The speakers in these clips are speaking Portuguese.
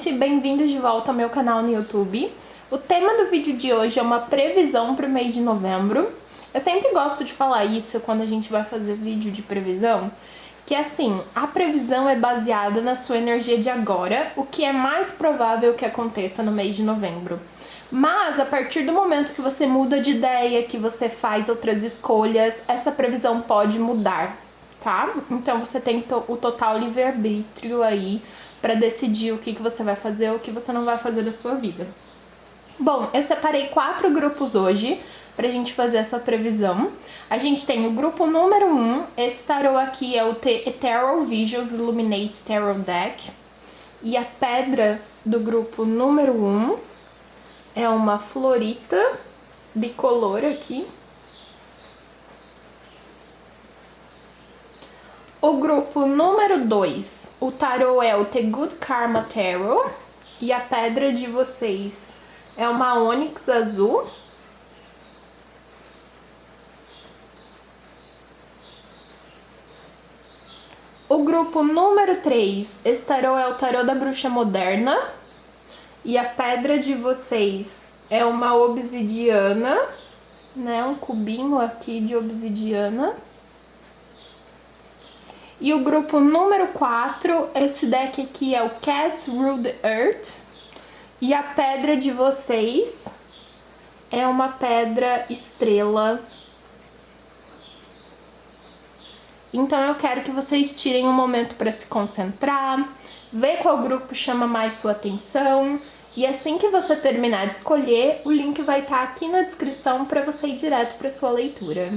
gente, bem-vindos de volta ao meu canal no YouTube. O tema do vídeo de hoje é uma previsão para o mês de novembro. Eu sempre gosto de falar isso quando a gente vai fazer vídeo de previsão, que assim, a previsão é baseada na sua energia de agora, o que é mais provável que aconteça no mês de novembro. Mas a partir do momento que você muda de ideia, que você faz outras escolhas, essa previsão pode mudar, tá? Então você tem o total livre-arbítrio aí para decidir o que você vai fazer ou o que você não vai fazer da sua vida. Bom, eu separei 4 grupos hoje pra gente fazer essa previsão. A gente tem o grupo número 1, esse tarô aqui é o Tarot Visions Illuminate Tarot Deck. E a pedra do grupo número 1 é uma florita bicolor aqui. O grupo número 2, o tarô é o The Good Karma Tarot. E a pedra de vocês é uma ônix azul. O grupo número 3, esse tarô é o tarô da bruxa moderna. E a pedra de vocês é uma obsidiana, né? Um cubinho aqui de obsidiana. E o grupo número 4, esse deck aqui é o Cats Rule the Earth. E a pedra de vocês é uma pedra estrela. Então eu quero que vocês tirem um momento para se concentrar, ver qual grupo chama mais sua atenção. E assim que você terminar de escolher, o link vai estar aqui na descrição para você ir direto para sua leitura.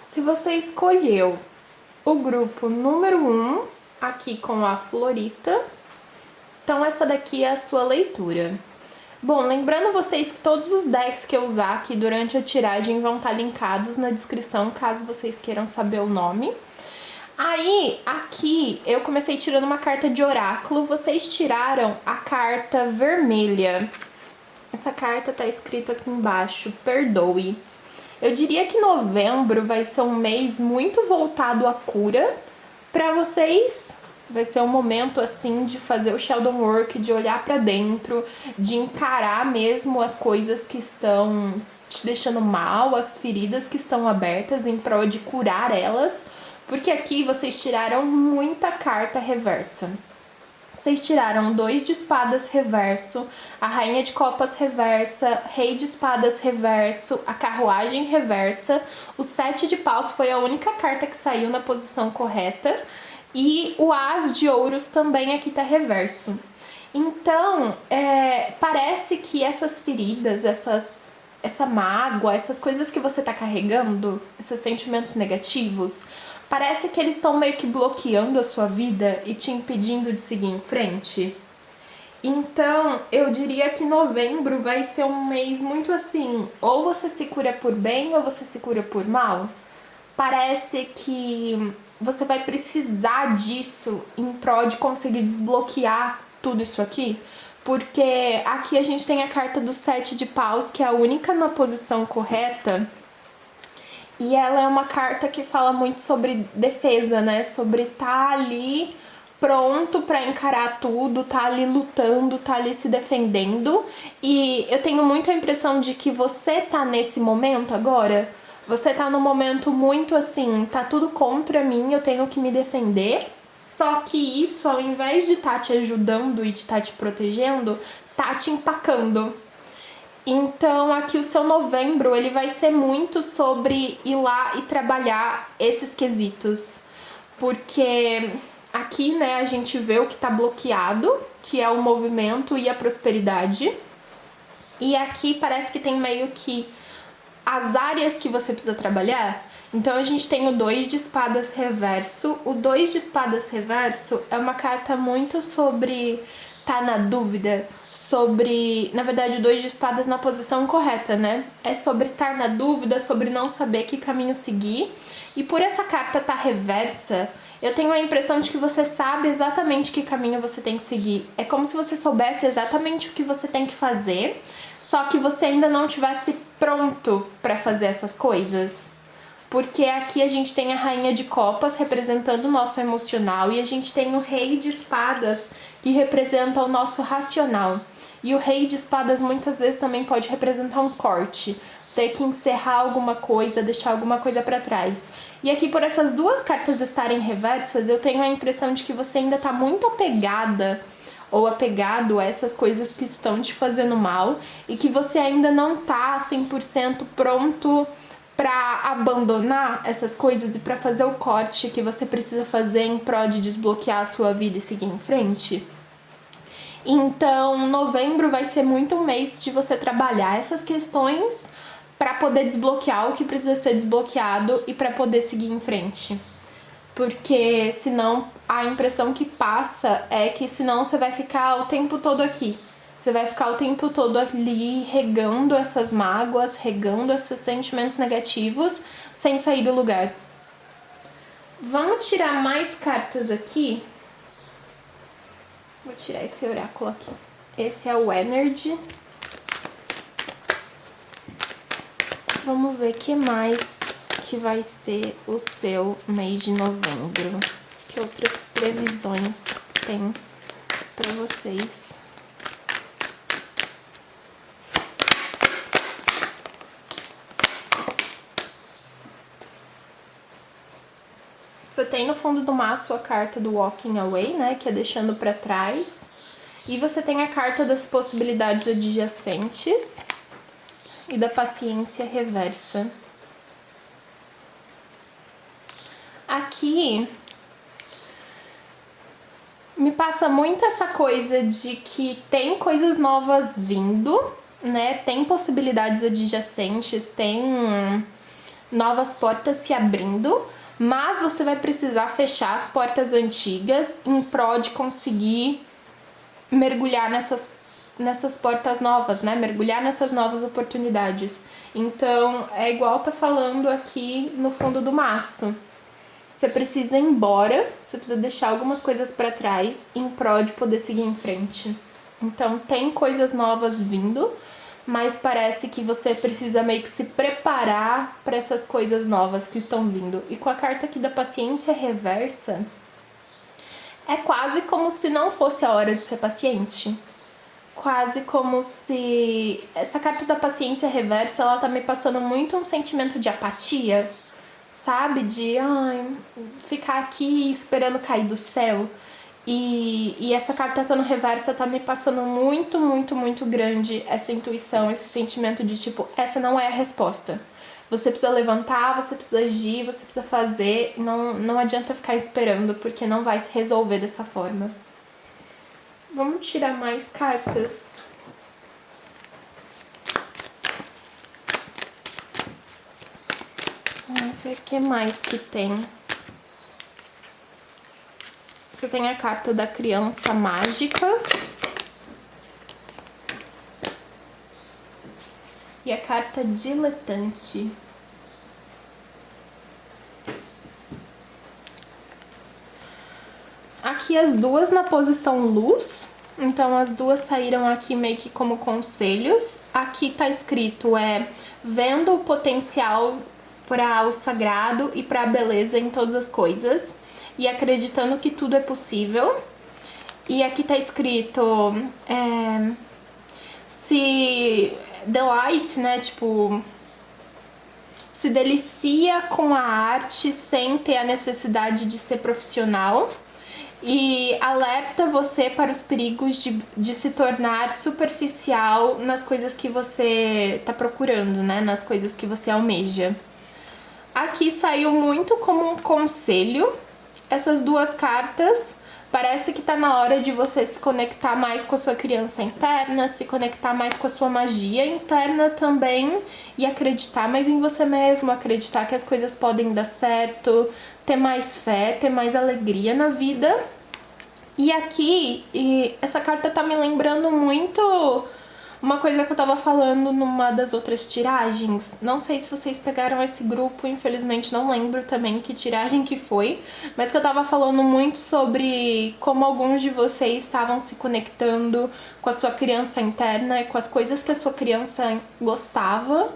Se você escolheu o grupo número 1, aqui com a florita, então essa daqui é a sua leitura. Bom, lembrando vocês que todos os decks que eu usar aqui durante a tiragem vão estar linkados na descrição, caso vocês queiram saber o nome. Aí, aqui, eu comecei tirando uma carta de oráculo, vocês tiraram a carta vermelha. Essa carta tá escrita aqui embaixo, perdoe. Eu diria que novembro vai ser um mês muito voltado à cura para vocês. Vai ser um momento assim de fazer o Sheldon Work, de olhar para dentro, de encarar mesmo as coisas que estão te deixando mal, as feridas que estão abertas em prol de curar elas, porque aqui vocês tiraram muita carta reversa. Vocês tiraram 2 de espadas reverso, a rainha de copas reversa, rei de espadas reverso, a carruagem reversa, o 7 de paus foi a única carta que saiu na posição correta e o as de ouros também aqui tá reverso. Então, parece que essas feridas, essa mágoa, essas coisas que você tá carregando, esses sentimentos negativos, parece que eles estão meio que bloqueando a sua vida e te impedindo de seguir em frente. Então, eu diria que novembro vai ser um mês muito assim, ou você se cura por bem ou você se cura por mal. Parece que você vai precisar disso em prol de conseguir desbloquear tudo isso aqui. Porque aqui a gente tem a carta do 7 de paus, que é a única na posição correta. E ela é uma carta que fala muito sobre defesa, né? Sobre tá ali pronto pra encarar tudo, tá ali lutando, tá ali se defendendo. E eu tenho muito a impressão de que você tá nesse momento agora. Você tá num momento muito assim, tá tudo contra mim, eu tenho que me defender. Só que isso, ao invés de tá te ajudando e de tá te protegendo, tá te empacando. Então aqui o seu novembro, ele vai ser muito sobre ir lá e trabalhar esses quesitos. Porque aqui, né, a gente vê o que tá bloqueado, que é o movimento e a prosperidade. E aqui parece que tem meio que as áreas que você precisa trabalhar. Então a gente tem o 2 de espadas reverso. O 2 de espadas reverso é uma carta muito sobre tá na dúvida, sobre, na verdade, o 2 de espadas na posição correta, né? É sobre estar na dúvida, sobre não saber que caminho seguir. E por essa carta tá reversa, eu tenho a impressão de que você sabe exatamente que caminho você tem que seguir. É como se você soubesse exatamente o que você tem que fazer, só que você ainda não tivesse pronto pra fazer essas coisas. porque aqui a gente tem a Rainha de Copas representando o nosso emocional e a gente tem o Rei de Espadas que representa o nosso racional. E o Rei de Espadas muitas vezes também pode representar um corte, ter que encerrar alguma coisa, deixar alguma coisa para trás. E aqui, por essas duas cartas estarem reversas, eu tenho a impressão de que você ainda tá muito apegada ou apegado a essas coisas que estão te fazendo mal e que você ainda não tá 100% pronto para abandonar essas coisas e para fazer o corte que você precisa fazer em prol de desbloquear a sua vida e seguir em frente. Então, novembro vai ser muito um mês de você trabalhar essas questões para poder desbloquear o que precisa ser desbloqueado e para poder seguir em frente. Porque senão a impressão que passa é que senão você vai ficar o tempo todo aqui. Você vai ficar o tempo todo ali regando essas mágoas, regando esses sentimentos negativos sem sair do lugar. Vamos tirar mais cartas aqui. Vou tirar esse oráculo aqui. Esse é o Energy. Vamos ver o que mais que vai ser o seu mês de novembro. Que outras previsões tem para vocês. Você tem no fundo do maço a carta do Walking Away, né, que é deixando para trás. E você tem a carta das possibilidades adjacentes e da paciência reversa. Aqui me passa muito essa coisa de que tem coisas novas vindo, né? Tem possibilidades adjacentes, tem novas portas se abrindo, mas você vai precisar fechar as portas antigas em prol de conseguir mergulhar nessas portas novas, né? Mergulhar nessas novas oportunidades. Então, é igual tá falando aqui no fundo do maço. Você precisa ir embora, você precisa deixar algumas coisas para trás em prol de poder seguir em frente. Então, tem coisas novas vindo, mas parece que você precisa meio que se preparar para essas coisas novas que estão vindo. E com a carta aqui da paciência reversa, é quase como se não fosse a hora de ser paciente. Quase como se... Essa carta da paciência reversa, ela tá me passando muito um sentimento de apatia, sabe? De ficar aqui esperando cair do céu. E essa carta tá no reverso, tá me passando muito, muito, muito grande essa intuição, esse sentimento de tipo, essa não é a resposta. Você precisa levantar, você precisa agir, você precisa fazer, não adianta ficar esperando, porque não vai se resolver dessa forma. Vamos tirar mais cartas. Vamos ver o que mais que tem. Você tem a carta da criança mágica. E a carta diletante. Aqui as duas na posição luz. Então as duas saíram aqui meio que como conselhos. Aqui tá escrito vendo o potencial para o sagrado e para a beleza em todas as coisas. E acreditando que tudo é possível. E aqui tá escrito se delight, né, tipo, se delicia com a arte sem ter a necessidade de ser profissional. E alerta você para os perigos de se tornar superficial nas coisas que você tá procurando, né, nas coisas que você almeja. Aqui saiu muito como um conselho. Essas duas cartas, parece que tá na hora de você se conectar mais com a sua criança interna, se conectar mais com a sua magia interna também e acreditar mais em você mesmo, acreditar que as coisas podem dar certo, ter mais fé, ter mais alegria na vida. E aqui, essa carta tá me lembrando muito uma coisa que eu tava falando numa das outras tiragens. Não sei se vocês pegaram esse grupo, infelizmente não lembro também que tiragem que foi, mas que eu tava falando muito sobre como alguns de vocês estavam se conectando com a sua criança interna e com as coisas que a sua criança gostava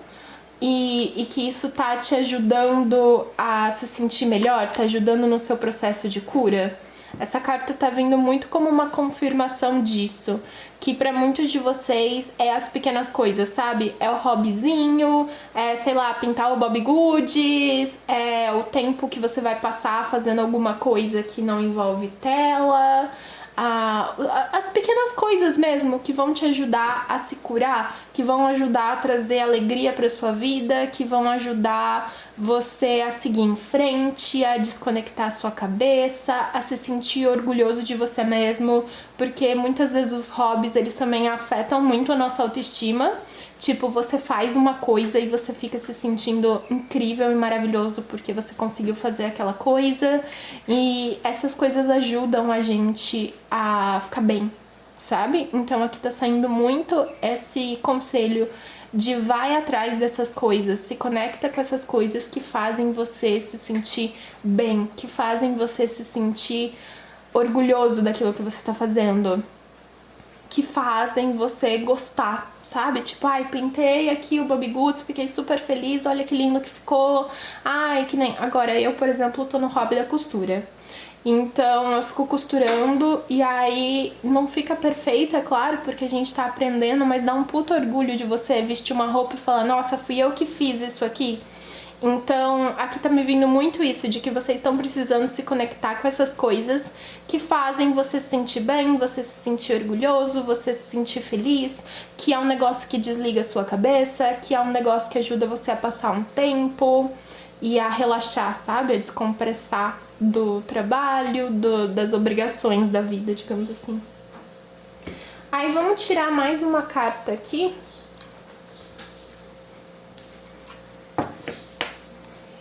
e que isso tá te ajudando a se sentir melhor, tá ajudando no seu processo de cura. Essa carta tá vindo muito como uma confirmação disso, que pra muitos de vocês é as pequenas coisas, sabe? É o hobbyzinho, é, sei lá, pintar o Bob Goods, é o tempo que você vai passar fazendo alguma coisa que não envolve tela, as pequenas coisas mesmo que vão te ajudar a se curar, que vão ajudar a trazer alegria para sua vida, que vão ajudar você a seguir em frente, a desconectar a sua cabeça, a se sentir orgulhoso de você mesmo, porque muitas vezes os hobbies, eles também afetam muito a nossa autoestima. Tipo, você faz uma coisa e você fica se sentindo incrível e maravilhoso porque você conseguiu fazer aquela coisa, e essas coisas ajudam a gente a ficar bem, sabe? Então aqui tá saindo muito esse conselho de vai atrás dessas coisas, se conecta com essas coisas que fazem você se sentir bem, que fazem você se sentir orgulhoso daquilo que você tá fazendo, que fazem você gostar, sabe? Tipo, ai, pintei aqui o Bob Goods, fiquei super feliz, olha que lindo que ficou. Ai, que nem... Agora, eu, por exemplo, tô no hobby da costura. Então, eu fico costurando e aí não fica perfeito, é claro, porque a gente tá aprendendo, mas dá um puto orgulho de você vestir uma roupa e falar, nossa, fui eu que fiz isso aqui. Então, aqui tá me vindo muito isso, de que vocês estão precisando se conectar com essas coisas que fazem você se sentir bem, você se sentir orgulhoso, você se sentir feliz, que é um negócio que desliga a sua cabeça, que é um negócio que ajuda você a passar um tempo e a relaxar, sabe? A descompressar do trabalho, das obrigações da vida, digamos assim. Aí vamos tirar mais uma carta aqui.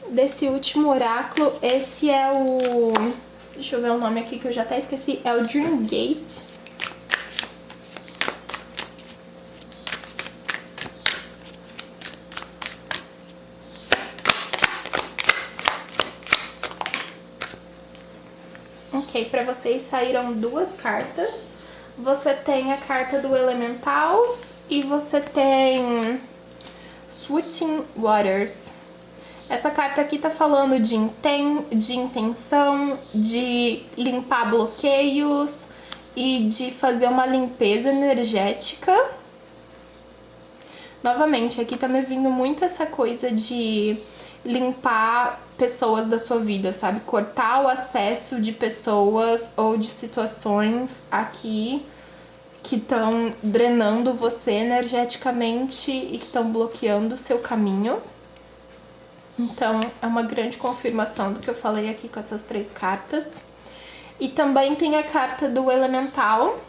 Desse último oráculo, esse é o... Deixa eu ver o nome aqui que eu já até esqueci. É o Dream Gate. Ok, para vocês saíram duas cartas. Você tem a carta do Elementals e você tem Switching Waters. Essa carta aqui tá falando de intenção, de limpar bloqueios e de fazer uma limpeza energética. Novamente, aqui tá me vindo muito essa coisa de limpar pessoas da sua vida, sabe? Cortar o acesso de pessoas ou de situações aqui que estão drenando você energeticamente e que estão bloqueando o seu caminho. Então, é uma grande confirmação do que eu falei aqui com essas três cartas. E também tem a carta do Elemental.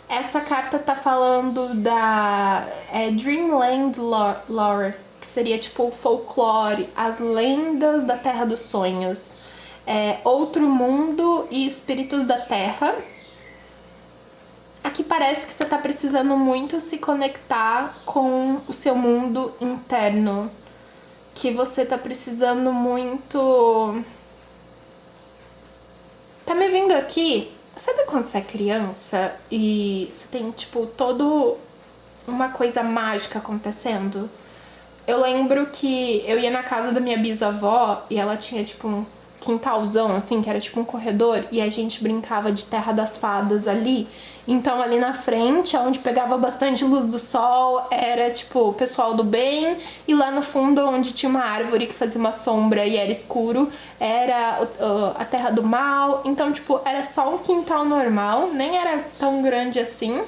Essa carta tá falando da Dreamland Lore, que seria tipo o folclore, as lendas da Terra dos Sonhos. Outro mundo e espíritos da Terra. Aqui parece que você tá precisando muito se conectar com o seu mundo interno. Que você tá precisando muito... Tá me vindo aqui... Sabe quando você é criança e você tem, tipo, todo uma coisa mágica acontecendo? Eu lembro que eu ia na casa da minha bisavó e ela tinha, tipo, um quintalzão, assim, que era tipo um corredor, e a gente brincava de Terra das Fadas ali. Então ali na frente, onde pegava bastante luz do sol, era tipo o pessoal do bem, e lá no fundo, onde tinha uma árvore que fazia uma sombra e era escuro, era a Terra do Mal. Então, tipo, era só um quintal normal, nem era tão grande assim,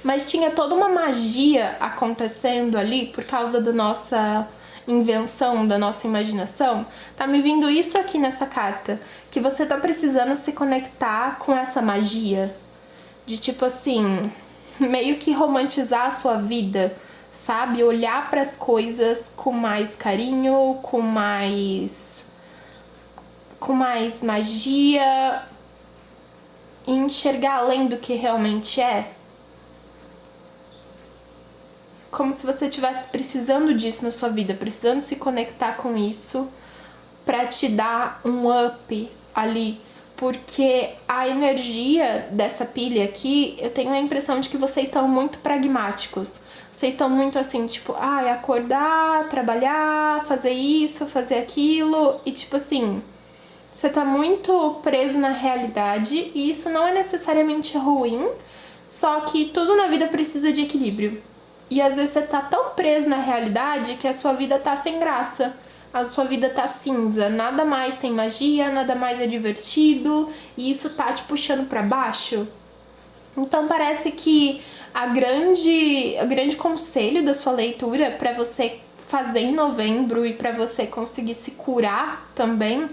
mas tinha toda uma magia acontecendo ali por causa da nossa invenção, da nossa imaginação. Tá me vindo isso aqui nessa carta, que você tá precisando se conectar com essa magia, de tipo assim, meio que romantizar a sua vida, sabe? Olhar para as coisas com mais carinho, com mais magia, e enxergar além do que realmente é. Como se você estivesse precisando disso na sua vida, precisando se conectar com isso pra te dar um up ali, porque a energia dessa pilha aqui, eu tenho a impressão de que vocês estão muito pragmáticos. Vocês estão muito assim, tipo, acordar, trabalhar, fazer isso, fazer aquilo, e tipo assim, você tá muito preso na realidade, e isso não é necessariamente ruim, só que tudo na vida precisa de equilíbrio. E às vezes você tá tão preso na realidade que a sua vida tá sem graça. A sua vida tá cinza, nada mais tem magia, nada mais é divertido, e isso tá te puxando pra baixo. Então parece que o grande conselho da sua leitura para você fazer em novembro e para você conseguir se curar também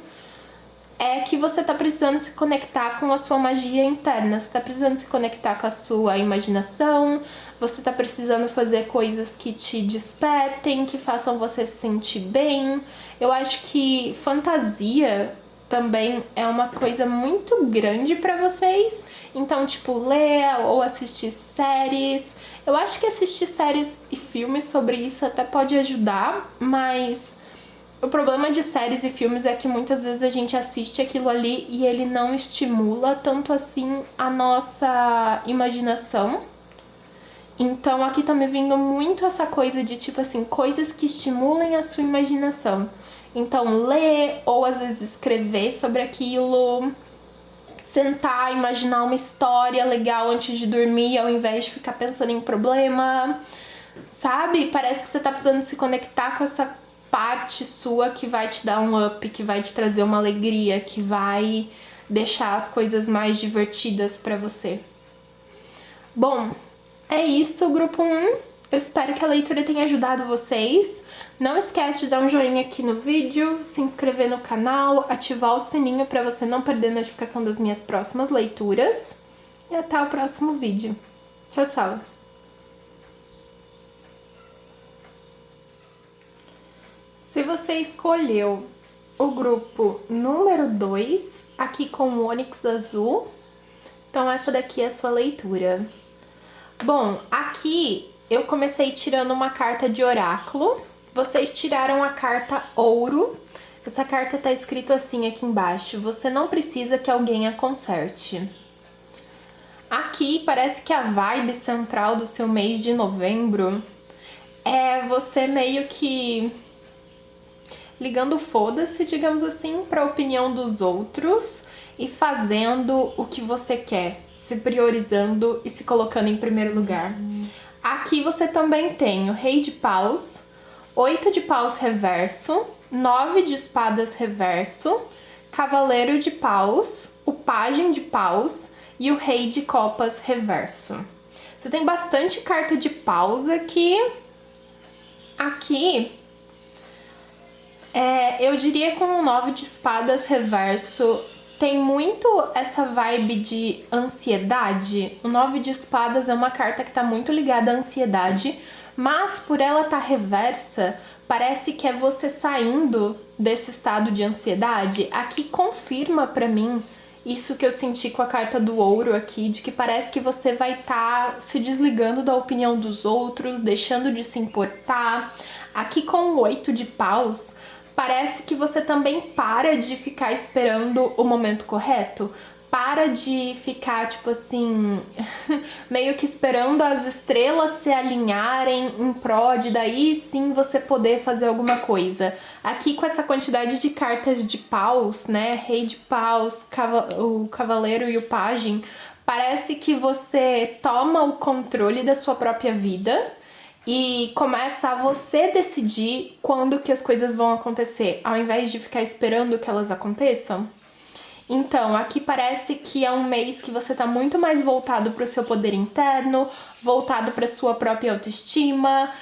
é que você tá precisando se conectar com a sua magia interna, você tá precisando se conectar com a sua imaginação, você tá precisando fazer coisas que te despertem, que façam você se sentir bem. Eu acho que fantasia também é uma coisa muito grande pra vocês, então tipo, ler ou assistir séries. Eu acho que assistir séries e filmes sobre isso até pode ajudar, mas o problema de séries e filmes é que muitas vezes a gente assiste aquilo ali e ele não estimula tanto assim a nossa imaginação. Então aqui tá me vindo muito essa coisa de tipo assim, coisas que estimulem a sua imaginação. Então ler ou às vezes escrever sobre aquilo, sentar, imaginar uma história legal antes de dormir ao invés de ficar pensando em problema, sabe? Parece que você tá precisando se conectar com essa parte sua que vai te dar um up, que vai te trazer uma alegria, que vai deixar as coisas mais divertidas pra você. Bom, é isso, grupo 1. Eu espero que a leitura tenha ajudado vocês. Não esquece de dar um joinha aqui no vídeo, se inscrever no canal, ativar o sininho para você não perder a notificação das minhas próximas leituras. E até o próximo vídeo. Tchau, tchau! Se você escolheu o grupo número 2, aqui com o ônix azul, então essa daqui é a sua leitura. Bom, aqui eu comecei tirando uma carta de oráculo, vocês tiraram a carta ouro. Essa carta tá escrito assim aqui embaixo: você não precisa que alguém a conserte. Aqui parece que a vibe central do seu mês de novembro é você meio que ligando foda-se, digamos assim, para a opinião dos outros e fazendo o que você quer, se priorizando e se colocando em primeiro lugar. Aqui você também tem o Rei de Paus, 8 de Paus reverso, 9 de Espadas reverso, Cavaleiro de Paus, o Pajem de Paus e o Rei de Copas reverso. Você tem bastante carta de paus aqui. Aqui eu diria com o 9 de espadas reverso, tem muito essa vibe de ansiedade. O 9 de espadas é uma carta que tá muito ligada à ansiedade, mas por ela estar reversa, parece que é você saindo desse estado de ansiedade. Aqui confirma pra mim isso que eu senti com a carta do ouro aqui, de que parece que você vai estar se desligando da opinião dos outros, deixando de se importar. Aqui com o 8 de paus, parece que você também para de ficar esperando o momento correto. Para de ficar, tipo assim, meio que esperando as estrelas se alinharem em prol de daí sim você poder fazer alguma coisa. Aqui com essa quantidade de cartas de paus, né, Rei de Paus, o Cavaleiro e o Pajem, parece que você toma o controle da sua própria vida e começa a você decidir quando que as coisas vão acontecer, ao invés de ficar esperando que elas aconteçam. Então, aqui parece que é um mês que você tá muito mais voltado para o seu poder interno, voltado para sua própria autoestima,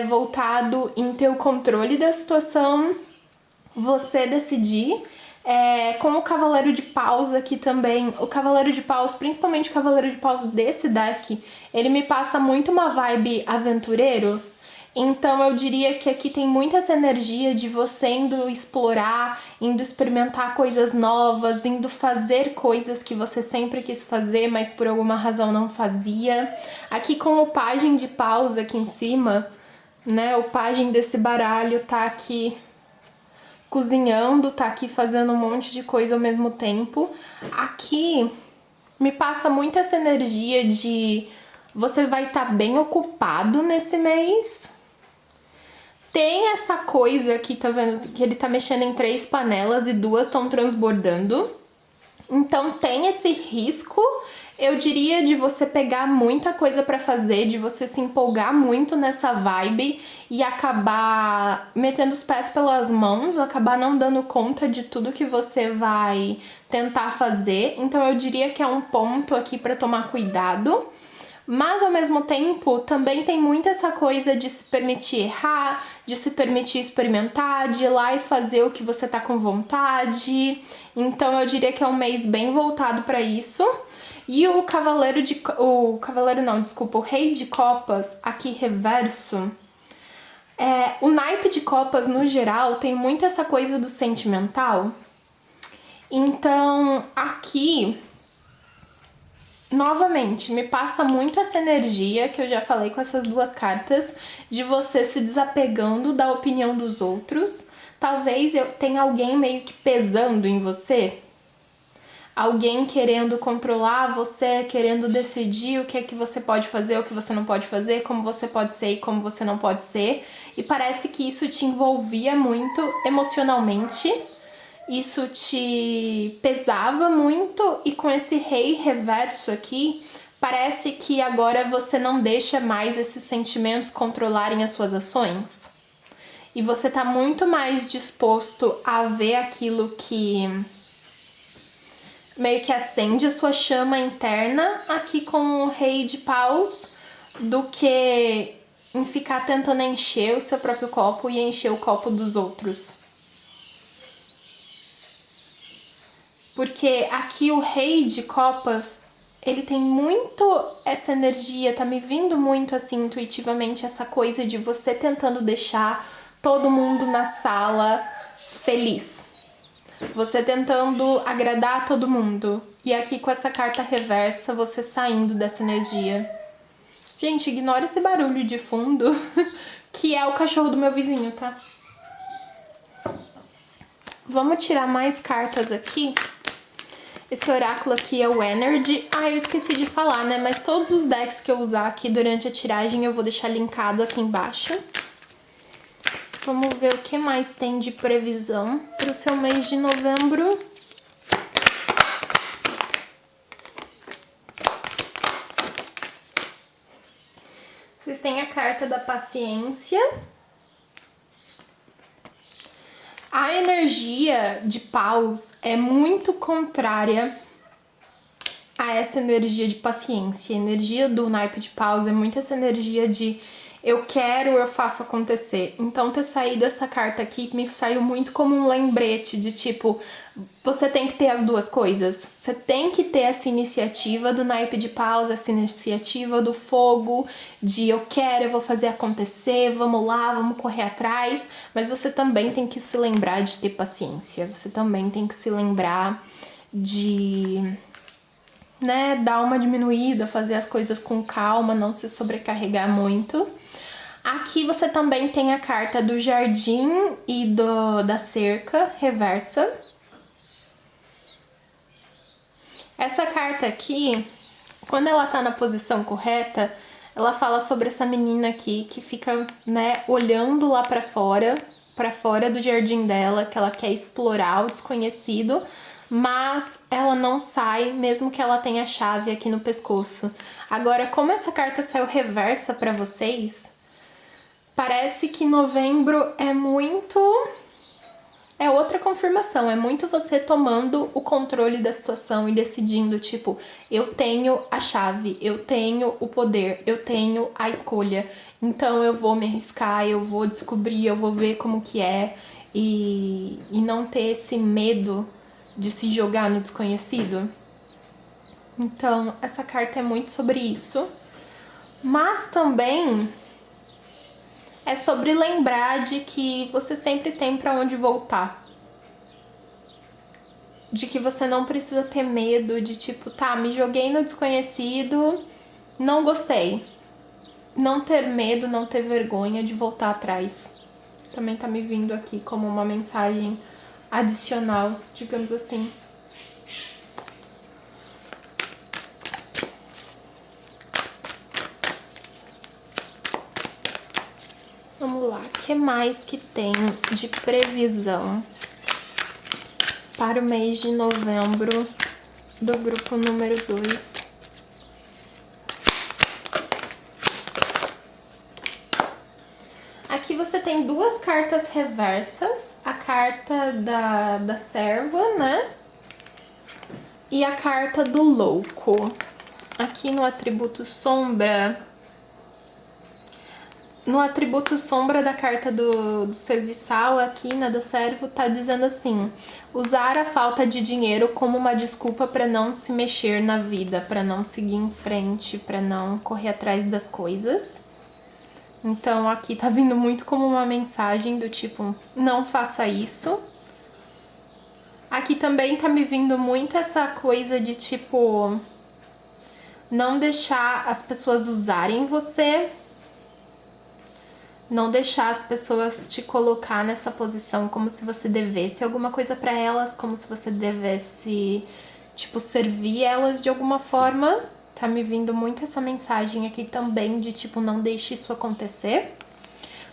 voltado em ter o controle da situação, você decidir. Com o Cavaleiro de Paus aqui também, o Cavaleiro de Paus, principalmente o Cavaleiro de Paus desse deck, ele me passa muito uma vibe aventureiro. Então eu diria que aqui tem muita essa energia de você indo explorar, indo experimentar coisas novas, indo fazer coisas que você sempre quis fazer, mas por alguma razão não fazia. Aqui com o Pajem de Paus aqui em cima, né, o Pajem desse baralho tá aqui cozinhando, tá aqui fazendo um monte de coisa ao mesmo tempo. Aqui me passa muito essa energia de você vai estar bem ocupado nesse mês. Tem essa coisa aqui, tá vendo? Que ele tá mexendo em 3 panelas e 2 estão transbordando. Então tem esse risco, eu diria, de você pegar muita coisa pra fazer, de você se empolgar muito nessa vibe e acabar metendo os pés pelas mãos, acabar não dando conta de tudo que você vai tentar fazer. Então eu diria que é um ponto aqui pra tomar cuidado. Mas ao mesmo tempo também tem muito essa coisa de se permitir errar, de se permitir experimentar, de ir lá e fazer o que você tá com vontade. Então eu diria que é um mês bem voltado para isso. E o o rei de copas aqui reverso, o naipe de copas no geral tem muito essa coisa do sentimental. Então aqui novamente, me passa muito essa energia que eu já falei com essas 2 cartas, de você se desapegando da opinião dos outros. Talvez tenha alguém meio que pesando em você. Alguém querendo controlar você, querendo decidir o que é que você pode fazer, o que você não pode fazer, como você pode ser e como você não pode ser. E parece que isso te envolvia muito emocionalmente. Isso te pesava muito, e com esse rei reverso aqui, parece que agora você não deixa mais esses sentimentos controlarem as suas ações. E você tá muito mais disposto a ver aquilo que meio que acende a sua chama interna aqui com o rei de paus, do que em ficar tentando encher o seu próprio copo e encher o copo dos outros. Porque aqui o rei de copas, ele tem muito essa energia, tá me vindo muito assim intuitivamente essa coisa de você tentando deixar todo mundo na sala feliz. Você tentando agradar todo mundo. E aqui com essa carta reversa, você saindo dessa energia. Gente, ignora esse barulho de fundo, que é o cachorro do meu vizinho, tá? Vamos tirar mais cartas aqui. Esse oráculo aqui é o Energy. Eu esqueci de falar, né? Mas todos os decks que eu usar aqui durante a tiragem eu vou deixar linkado aqui embaixo. Vamos ver o que mais tem de previsão para o seu mês de novembro. Vocês têm a carta da paciência. A energia de paus é muito contrária a essa energia de paciência. A energia do naipe de paus é muito essa energia de eu quero, eu faço acontecer. Então ter saído essa carta aqui me saiu muito como um lembrete de tipo, você tem que ter as 2 coisas. Você tem que ter essa iniciativa do naipe de paus, essa iniciativa do fogo, de eu quero, eu vou fazer acontecer, vamos lá, vamos correr atrás. Mas você também tem que se lembrar de ter paciência. Você também tem que se lembrar de, né, dar uma diminuída, fazer as coisas com calma, não se sobrecarregar muito. Aqui você também tem a carta do jardim e da cerca reversa. Essa carta aqui, quando ela tá na posição correta, ela fala sobre essa menina aqui que fica, né, olhando lá pra fora do jardim dela, que ela quer explorar o desconhecido, mas ela não sai, mesmo que ela tenha a chave aqui no pescoço. Agora, como essa carta saiu reversa pra vocês, parece que novembro é outra confirmação, é muito você tomando o controle da situação e decidindo, tipo, eu tenho a chave, eu tenho o poder, eu tenho a escolha, então eu vou me arriscar, eu vou descobrir, eu vou ver como que é, e não ter esse medo de se jogar no desconhecido. Então, essa carta é muito sobre isso, mas também é sobre lembrar de que você sempre tem pra onde voltar. De que você não precisa ter medo de tipo, tá, me joguei no desconhecido, não gostei. Não ter medo, não ter vergonha de voltar atrás. Também tá me vindo aqui como uma mensagem adicional, digamos assim. Vamos lá, o que mais que tem de previsão para o mês de novembro do grupo número 2? Aqui você tem duas cartas reversas, a carta da serva, né? E a carta do louco. Aqui no atributo sombra, da carta do serviçal, aqui na da servo, tá dizendo assim: usar a falta de dinheiro como uma desculpa para não se mexer na vida, para não seguir em frente, para não correr atrás das coisas. Então aqui tá vindo muito como uma mensagem do tipo, não faça isso. Aqui também tá me vindo muito essa coisa de tipo, não deixar as pessoas usarem você, não deixar as pessoas te colocar nessa posição como se você devesse alguma coisa pra elas, como se você devesse, tipo, servir elas de alguma forma. Tá me vindo muito essa mensagem aqui também de tipo, não deixe isso acontecer.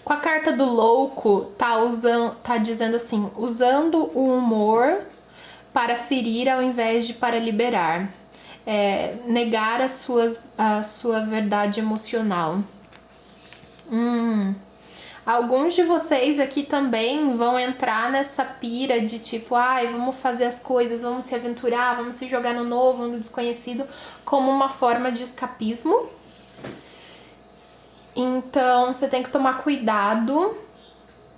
Com a carta do louco, tá dizendo assim, usando o humor para ferir ao invés de para liberar. Negar a sua verdade emocional. Alguns de vocês aqui também vão entrar nessa pira de tipo, ai, vamos fazer as coisas, vamos se aventurar, vamos se jogar no novo, no desconhecido, como uma forma de escapismo. Então, você tem que tomar cuidado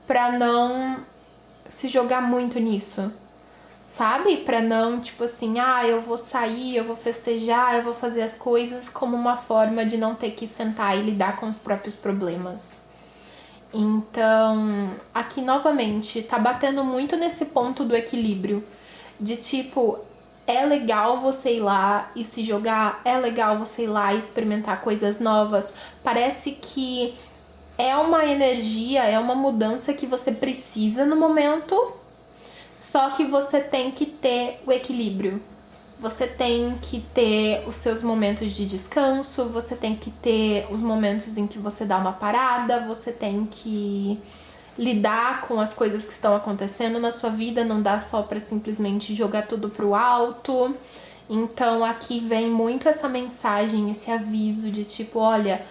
pra não se jogar muito nisso, sabe? Pra não, tipo assim, eu vou sair, eu vou festejar, eu vou fazer as coisas como uma forma de não ter que sentar e lidar com os próprios problemas. Então, aqui novamente, tá batendo muito nesse ponto do equilíbrio. De tipo, é legal você ir lá e se jogar, é legal você ir lá e experimentar coisas novas. Parece que é uma energia, é uma mudança que você precisa no momento, só que você tem que ter o equilíbrio. Você tem que ter os seus momentos de descanso, você tem que ter os momentos em que você dá uma parada, você tem que lidar com as coisas que estão acontecendo na sua vida, não dá só pra simplesmente jogar tudo pro alto. Então aqui vem muito essa mensagem, esse aviso de tipo, olha,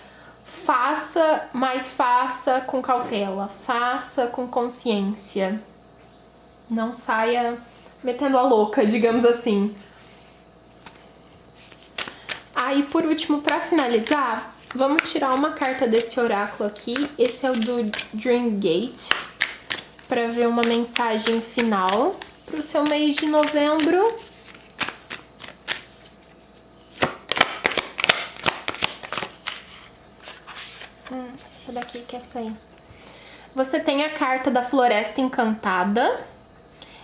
faça, mas faça com cautela, faça com consciência. Não saia metendo a louca, digamos assim. Aí, por último, pra finalizar, vamos tirar uma carta desse oráculo aqui. Esse é o do Dream Gate, pra ver uma mensagem final pro seu mês de novembro. Essa daqui quer sair. Você tem a carta da Floresta Encantada.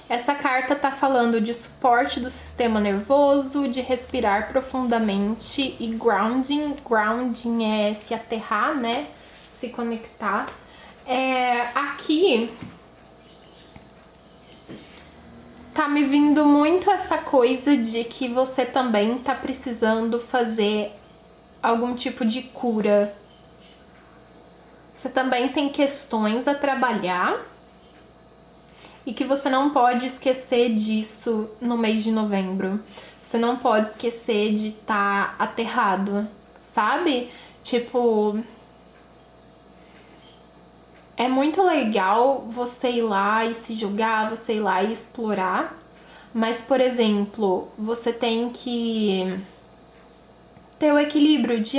Essa carta tá falando de suporte do sistema nervoso, de respirar profundamente e grounding. Grounding é se aterrar, né? Se conectar. Aqui tá me vindo muito essa coisa de que você também tá precisando fazer algum tipo de cura. Você também tem questões a trabalhar. E que você não pode esquecer disso no mês de novembro. Você não pode esquecer de estar aterrado, sabe? Tipo, é muito legal você ir lá e se jogar, você ir lá e explorar. Mas, por exemplo, você tem que ter o equilíbrio de,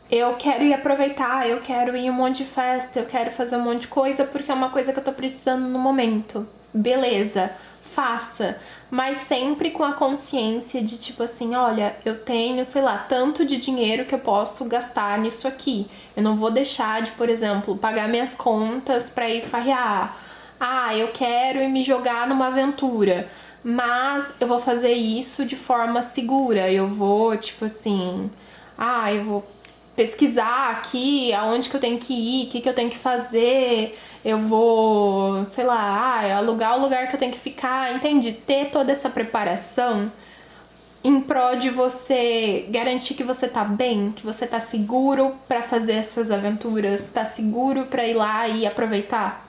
eu quero ir aproveitar, eu quero ir em um monte de festa, eu quero fazer um monte de coisa porque é uma coisa que eu tô precisando no momento. Beleza, faça, mas sempre com a consciência de tipo assim, olha, eu tenho, sei lá, tanto de dinheiro que eu posso gastar nisso aqui. Eu não vou deixar de, por exemplo, pagar minhas contas pra ir farrear. Eu quero ir me jogar numa aventura, mas eu vou fazer isso de forma segura. Eu vou, tipo assim, eu vou pesquisar aqui aonde que eu tenho que ir, o que que eu tenho que fazer, eu vou, sei lá, alugar o lugar que eu tenho que ficar, entende? Ter toda essa preparação em prol de você garantir que você tá bem, que você tá seguro pra fazer essas aventuras, tá seguro pra ir lá e aproveitar.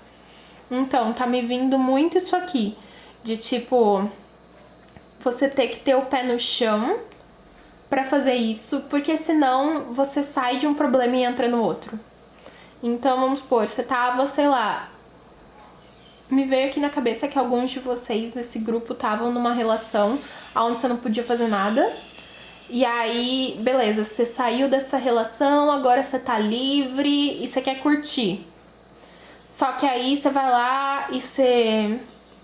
Então, tá me vindo muito isso aqui, de tipo, você ter que ter o pé no chão pra fazer isso, porque senão você sai de um problema e entra no outro. Então, vamos supor, você tava, sei lá, me veio aqui na cabeça que alguns de vocês desse grupo estavam numa relação onde você não podia fazer nada. E aí, beleza, você saiu dessa relação, agora você tá livre e você quer curtir. Só que aí você vai lá e você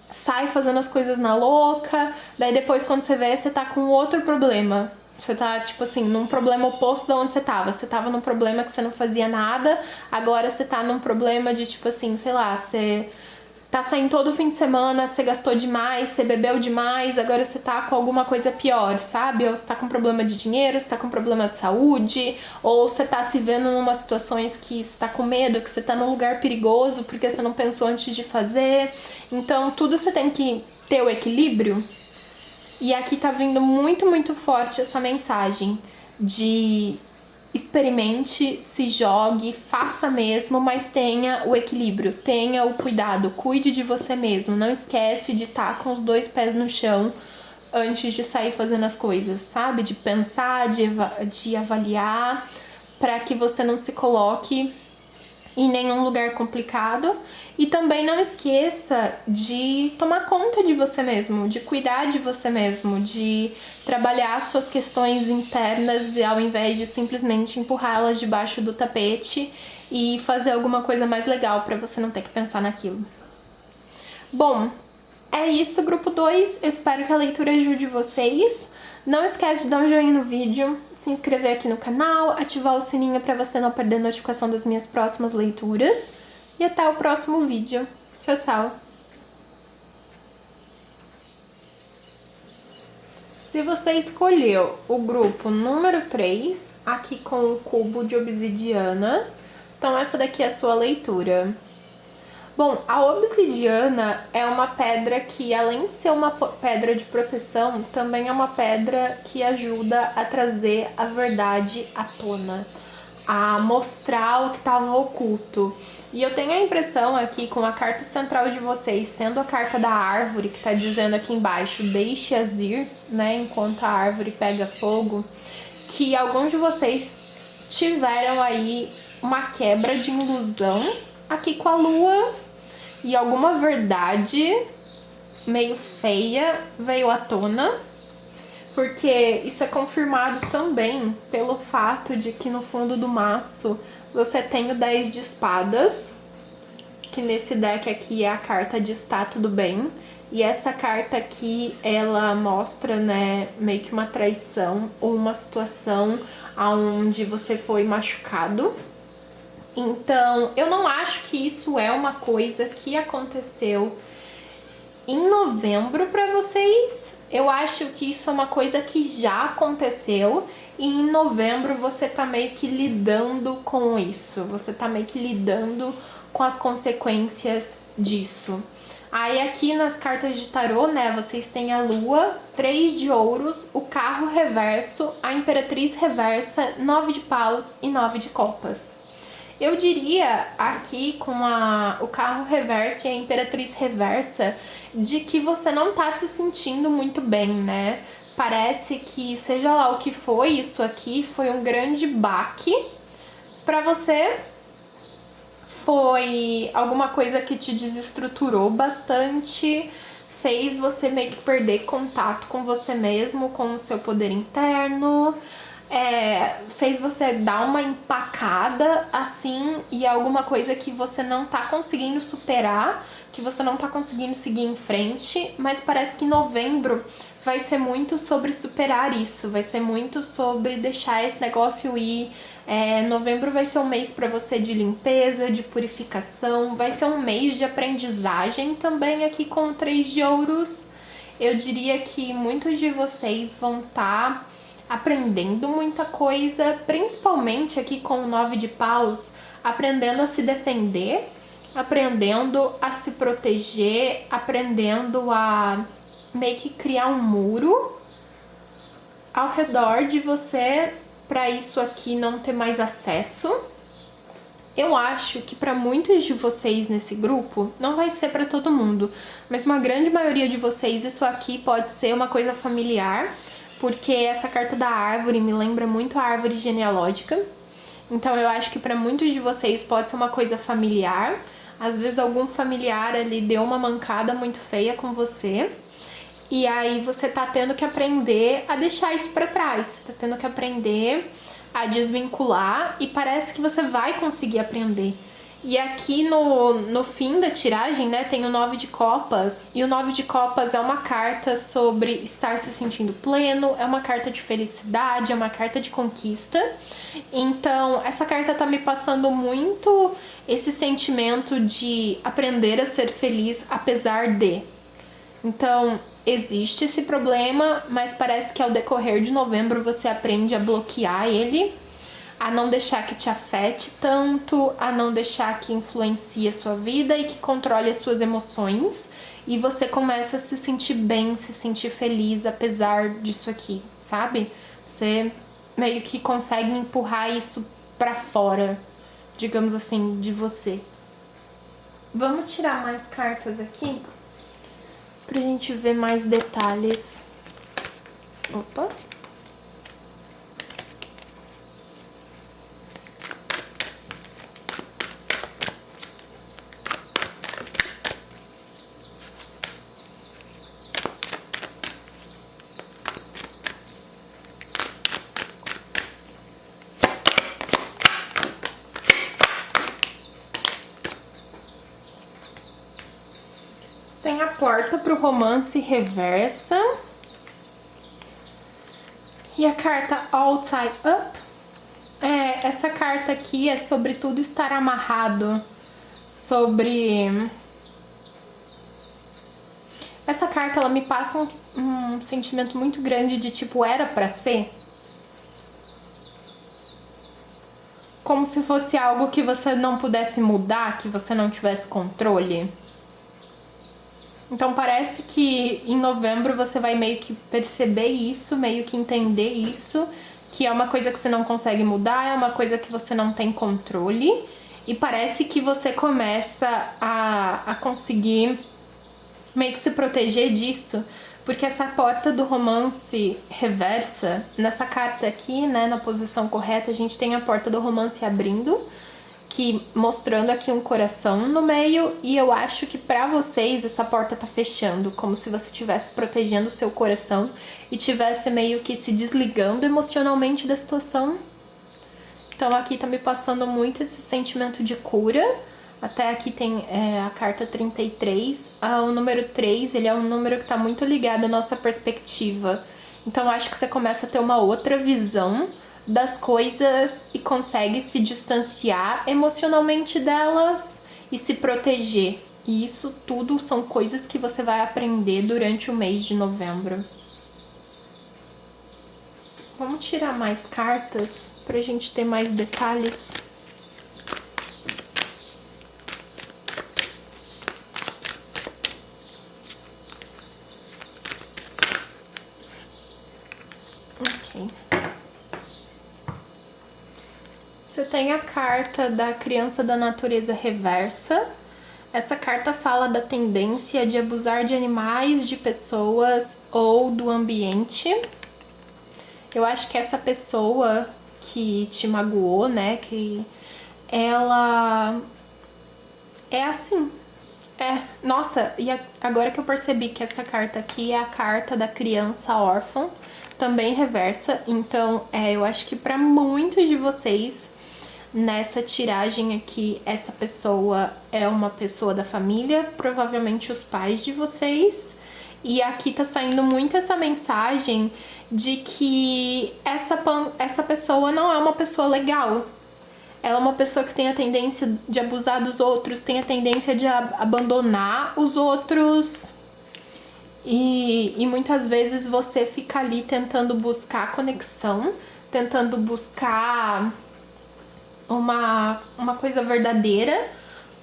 sai fazendo as coisas na louca, daí depois quando você vê, você tá com outro problema. Você tá, tipo assim, num problema oposto de onde você tava. Você tava num problema que você não fazia nada, agora você tá num problema de, tipo assim, sei lá, você tá saindo todo fim de semana, você gastou demais, você bebeu demais, agora você tá com alguma coisa pior, sabe? Ou você tá com problema de dinheiro, você tá com problema de saúde, ou você tá se vendo em umas situações que você tá com medo, que você tá num lugar perigoso porque você não pensou antes de fazer. Então, tudo você tem que ter o equilíbrio. E aqui tá vindo muito, muito forte essa mensagem de experimente, se jogue, faça mesmo, mas tenha o equilíbrio, tenha o cuidado, cuide de você mesmo. Não esquece de estar com os dois pés no chão antes de sair fazendo as coisas, sabe? De pensar, de avaliar, para que você não se coloque em nenhum lugar complicado. E também não esqueça de tomar conta de você mesmo, de cuidar de você mesmo, de trabalhar suas questões internas ao invés de simplesmente empurrá-las debaixo do tapete e fazer alguma coisa mais legal para você não ter que pensar naquilo. Bom, é isso, grupo 2. Eu espero que a leitura ajude vocês. Não esquece de dar um joinha no vídeo, se inscrever aqui no canal, ativar o sininho para você não perder a notificação das minhas próximas leituras. E até o próximo vídeo. Tchau, tchau! Se você escolheu o grupo número 3, aqui com o cubo de obsidiana, então essa daqui é a sua leitura. Bom, a obsidiana é uma pedra que, além de ser uma pedra de proteção, também é uma pedra que ajuda a trazer a verdade à tona, a mostrar o que estava oculto. E eu tenho a impressão aqui, com a carta central de vocês sendo a carta da árvore, que está dizendo aqui embaixo, deixe-as ir, né, enquanto a árvore pega fogo, que alguns de vocês tiveram aí uma quebra de ilusão aqui com a lua, e alguma verdade meio feia veio à tona, porque isso é confirmado também pelo fato de que no fundo do maço você tem o 10 de espadas, que nesse deck aqui é a carta de está tudo bem, e essa carta aqui ela mostra, né, meio que uma traição ou uma situação onde você foi machucado. Então, eu não acho que isso é uma coisa que aconteceu em novembro para vocês. Eu acho que isso é uma coisa que já aconteceu e em novembro você tá meio que lidando com isso. Você tá meio que lidando com as consequências disso. Aí aqui nas cartas de tarô, né, vocês têm a lua, 3 de ouros, o carro reverso, a imperatriz reversa, 9 de paus e 9 de copas. Eu diria aqui com o carro reverso e a imperatriz reversa de que você não tá se sentindo muito bem, né? Parece que, seja lá o que foi, isso aqui foi um grande baque pra você. Foi alguma coisa que te desestruturou bastante, fez você meio que perder contato com você mesmo, com o seu poder interno. Fez você dar uma empacada assim, e alguma coisa que você não tá conseguindo superar, que você não tá conseguindo seguir em frente, mas parece que novembro vai ser muito sobre superar isso, vai ser muito sobre deixar esse negócio ir. Novembro vai ser um mês para você de limpeza, de purificação, vai ser um mês de aprendizagem também aqui com o 3 de ouros. Eu diria que muitos de vocês vão estar aprendendo muita coisa, principalmente aqui com o 9 de paus, aprendendo a se defender, aprendendo a se proteger, aprendendo a meio que criar um muro ao redor de você para isso aqui não ter mais acesso. Eu acho que para muitos de vocês nesse grupo, não vai ser para todo mundo, mas uma grande maioria de vocês, isso aqui pode ser uma coisa familiar, porque essa carta da árvore me lembra muito a árvore genealógica. Então eu acho que para muitos de vocês pode ser uma coisa familiar. Às vezes algum familiar ali deu uma mancada muito feia com você. E aí você tá tendo que aprender a deixar isso pra trás. Você tá tendo que aprender a desvincular e parece que você vai conseguir aprender. E aqui no fim da tiragem, né, tem o 9 de copas. E o 9 de copas é uma carta sobre estar se sentindo pleno, é uma carta de felicidade, é uma carta de conquista. Então, essa carta tá me passando muito esse sentimento de aprender a ser feliz apesar de. Então, existe esse problema, mas parece que ao decorrer de novembro você aprende a bloquear ele, a não deixar que te afete tanto, a não deixar que influencie a sua vida e que controle as suas emoções. E você começa a se sentir bem, se sentir feliz apesar disso aqui, sabe? Você meio que consegue empurrar isso pra fora, digamos assim, de você. Vamos tirar mais cartas aqui pra gente ver mais detalhes. Opa! Tem a porta pro romance reversa. E a carta All Tied Up. Essa carta aqui é sobre tudo estar amarrado. Sobre... Essa carta, ela me passa um sentimento muito grande de tipo, era pra ser. Como se fosse algo que você não pudesse mudar, que você não tivesse controle. Então parece que em novembro você vai meio que perceber isso, meio que entender isso, que é uma coisa que você não consegue mudar, é uma coisa que você não tem controle, e parece que você começa a conseguir meio que se proteger disso, porque essa porta do romance reversa, nessa carta aqui, né, na posição correta, a gente tem a porta do romance abrindo, que mostrando aqui um coração no meio, e eu acho que pra vocês essa porta tá fechando, como se você estivesse protegendo o seu coração e tivesse meio que se desligando emocionalmente da situação. Então aqui tá me passando muito esse sentimento de cura. Até aqui tem a carta 33. O número 3, ele é um número que tá muito ligado à nossa perspectiva. Então acho que você começa a ter uma outra visão das coisas e consegue se distanciar emocionalmente delas e se proteger. E isso tudo são coisas que você vai aprender durante o mês de novembro. Vamos tirar mais cartas pra gente ter mais detalhes. Ok. Você tem a carta da criança da natureza reversa. Essa carta fala da tendência de abusar de animais, de pessoas ou do ambiente. Eu acho que essa pessoa que te magoou, né, que ela é assim. Nossa, e agora que eu percebi que essa carta aqui é a carta da criança órfã, também reversa. Então, eu acho que pra muitos de vocês, nessa tiragem aqui, essa pessoa é uma pessoa da família, provavelmente os pais de vocês. E aqui tá saindo muito essa mensagem de que essa pessoa não é uma pessoa legal. Ela é uma pessoa que tem a tendência de abusar dos outros, tem a tendência de abandonar os outros. E muitas vezes você fica ali tentando buscar conexão, tentando buscar uma coisa verdadeira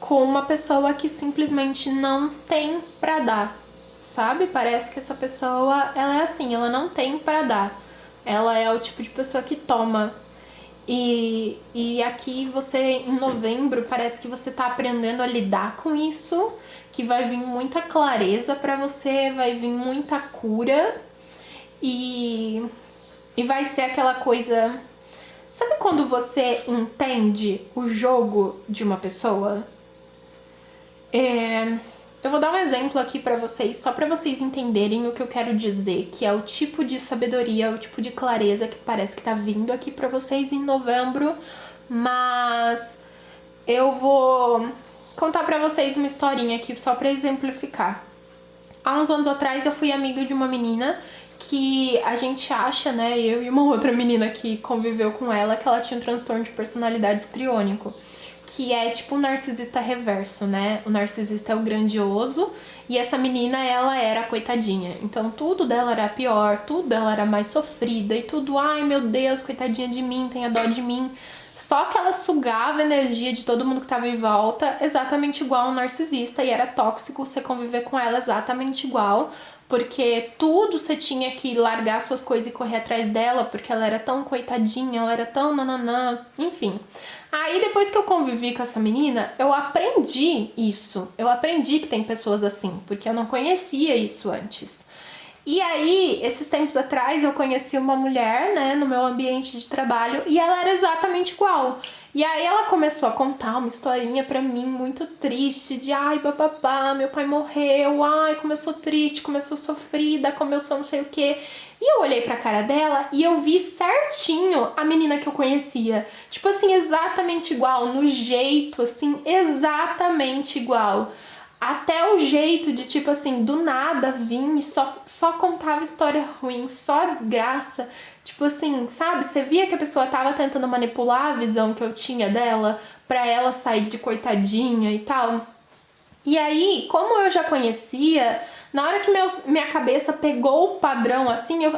com uma pessoa que simplesmente não tem pra dar, sabe? Parece que essa pessoa, ela é assim, ela não tem pra dar. Ela é o tipo de pessoa que toma. E aqui você, em novembro, parece que você tá aprendendo a lidar com isso, que vai vir muita clareza pra você, vai vir muita cura e vai ser aquela coisa. Sabe quando você entende o jogo de uma pessoa? Eu vou dar um exemplo aqui pra vocês, só pra vocês entenderem o que eu quero dizer, que é o tipo de sabedoria, o tipo de clareza que parece que tá vindo aqui pra vocês em novembro, mas eu vou contar pra vocês uma historinha aqui só pra exemplificar. Há uns anos atrás eu fui amiga de uma menina que a gente acha, né, eu e uma outra menina que conviveu com ela, que ela tinha um transtorno de personalidade histriônico, que é tipo um narcisista reverso, né? O narcisista é o grandioso e essa menina, ela era a coitadinha. Então tudo dela era pior, tudo dela era mais sofrida e tudo, ai meu Deus, coitadinha de mim, tenha dó de mim. Só que ela sugava a energia de todo mundo que tava em volta, exatamente igual um narcisista, e era tóxico você conviver com ela exatamente igual, porque tudo você tinha que largar suas coisas e correr atrás dela, porque ela era tão coitadinha, ela era tão nananã, enfim. Aí depois que eu convivi com essa menina, eu aprendi isso. Eu aprendi que tem pessoas assim, porque eu não conhecia isso antes. E aí, esses tempos atrás, eu conheci uma mulher, né, no meu ambiente de trabalho, e ela era exatamente igual. E aí ela começou a contar uma historinha pra mim muito triste, de ai, bababá, meu pai morreu, ai, como eu sou triste, como eu sou sofrida, como eu sou não sei o quê. E eu olhei pra cara dela e eu vi certinho a menina que eu conhecia. Tipo assim, exatamente igual, no jeito, assim, exatamente igual. Até o jeito de, tipo assim, do nada vir e só contava história ruim, só desgraça. Tipo assim, sabe? Você via que a pessoa tava tentando manipular a visão que eu tinha dela pra ela sair de coitadinha e tal. E aí, como eu já conhecia, na hora que minha cabeça pegou o padrão, assim, eu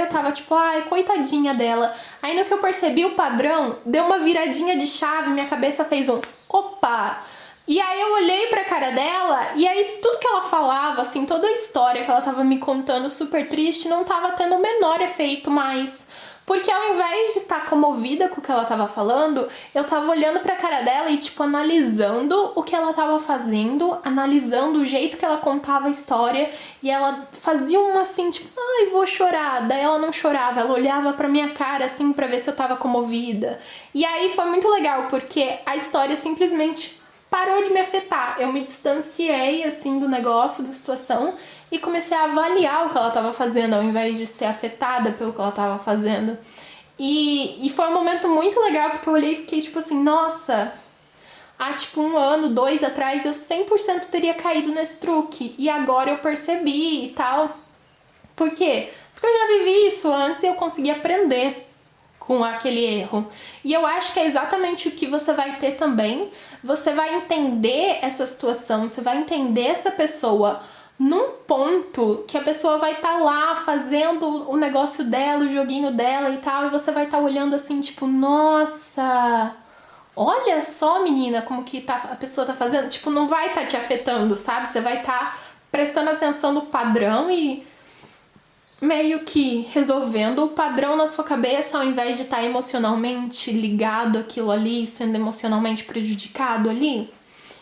tava tipo, ai, coitadinha dela. Aí no que eu percebi o padrão, deu uma viradinha de chave, minha cabeça fez um, opa! E aí eu olhei pra cara dela, e aí tudo que ela falava, assim, toda a história que ela tava me contando super triste, não tava tendo o menor efeito mais. Porque ao invés de estar comovida com o que ela tava falando, eu tava olhando pra cara dela e, tipo, analisando o que ela tava fazendo, analisando o jeito que ela contava a história, e ela fazia uma assim, tipo, ai, vou chorar. Daí ela não chorava, ela olhava pra minha cara, assim, pra ver se eu tava comovida. E aí foi muito legal, porque a história simplesmente parou de me afetar. Eu me distanciei, assim, do negócio, da situação, e comecei a avaliar o que ela estava fazendo, ao invés de ser afetada pelo que ela estava fazendo. E foi um momento muito legal, porque eu olhei e fiquei tipo assim, nossa, há tipo 1 ano, 2 atrás, eu 100% teria caído nesse truque. E agora eu percebi e tal. Por quê? Porque eu já vivi isso antes e eu consegui aprender com aquele erro. E eu acho que é exatamente o que você vai ter também. Você vai entender essa situação, você vai entender essa pessoa num ponto que a pessoa vai estar lá fazendo o negócio dela, o joguinho dela e tal, e você vai estar olhando assim, tipo, nossa, olha só, menina, como que a pessoa tá fazendo. Tipo, não vai estar te afetando, sabe? Você vai estar prestando atenção no padrão e meio que resolvendo o padrão na sua cabeça, ao invés de estar emocionalmente ligado àquilo ali, sendo emocionalmente prejudicado ali.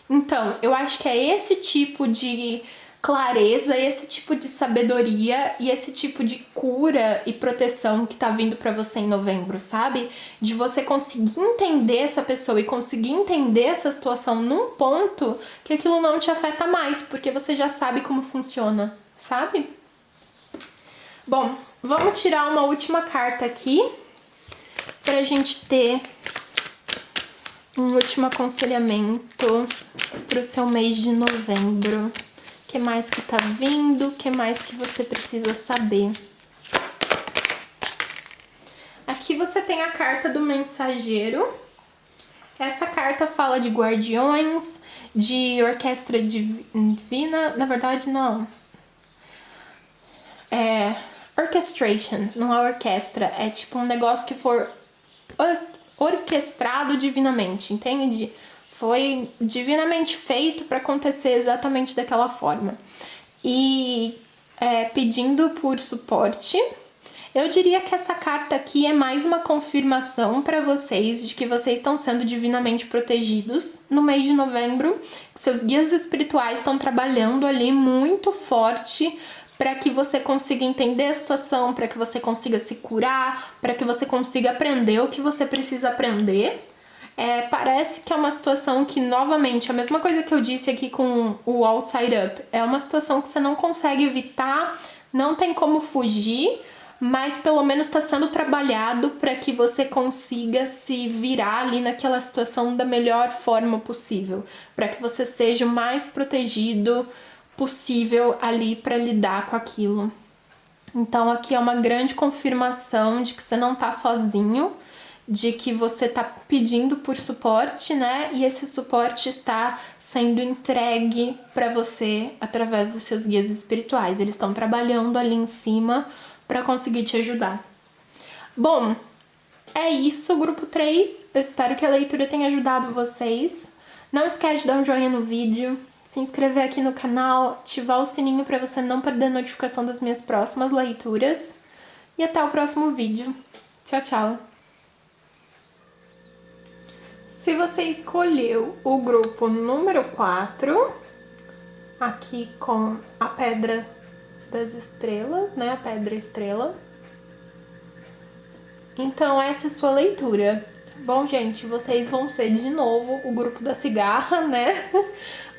Então, eu acho que é esse tipo de clareza, esse tipo de sabedoria e esse tipo de cura e proteção que tá vindo pra você em novembro, sabe? De você conseguir entender essa pessoa e conseguir entender essa situação num ponto que aquilo não te afeta mais, porque você já sabe como funciona, sabe? Bom, vamos tirar uma última carta aqui pra gente ter um último aconselhamento pro seu mês de novembro. O que mais que tá vindo? O que mais que você precisa saber? Aqui você tem a carta do mensageiro. Essa carta fala de guardiões, de orquestra divina. Na verdade, não. orchestration, não é orquestra, é tipo um negócio que for orquestrado divinamente, entende? Foi divinamente feito para acontecer exatamente daquela forma. E pedindo por suporte, eu diria que essa carta aqui é mais uma confirmação para vocês de que vocês estão sendo divinamente protegidos no mês de novembro, que seus guias espirituais estão trabalhando ali muito forte para que você consiga entender a situação, para que você consiga se curar, para que você consiga aprender o que você precisa aprender. Parece que é uma situação que, novamente, a mesma coisa que eu disse aqui com o Outside Up, é uma situação que você não consegue evitar, não tem como fugir, mas pelo menos está sendo trabalhado para que você consiga se virar ali naquela situação da melhor forma possível, para que você seja o mais protegido possível ali para lidar com aquilo. Então aqui é uma grande confirmação de que você não tá sozinho, de que você tá pedindo por suporte, né? E esse suporte está sendo entregue para você através dos seus guias espirituais. Eles estão trabalhando ali em cima para conseguir te ajudar. Bom, é isso, grupo 3. Eu espero que a leitura tenha ajudado vocês. Não esquece de dar um joinha no vídeo, se inscrever aqui no canal, ativar o sininho para você não perder a notificação das minhas próximas leituras. E até o próximo vídeo. Tchau, tchau! Se você escolheu o grupo número 4, aqui com a Pedra das Estrelas, né? A Pedra Estrela. Então essa é a sua leitura. Bom, gente, vocês vão ser de novo o grupo da cigarra, né?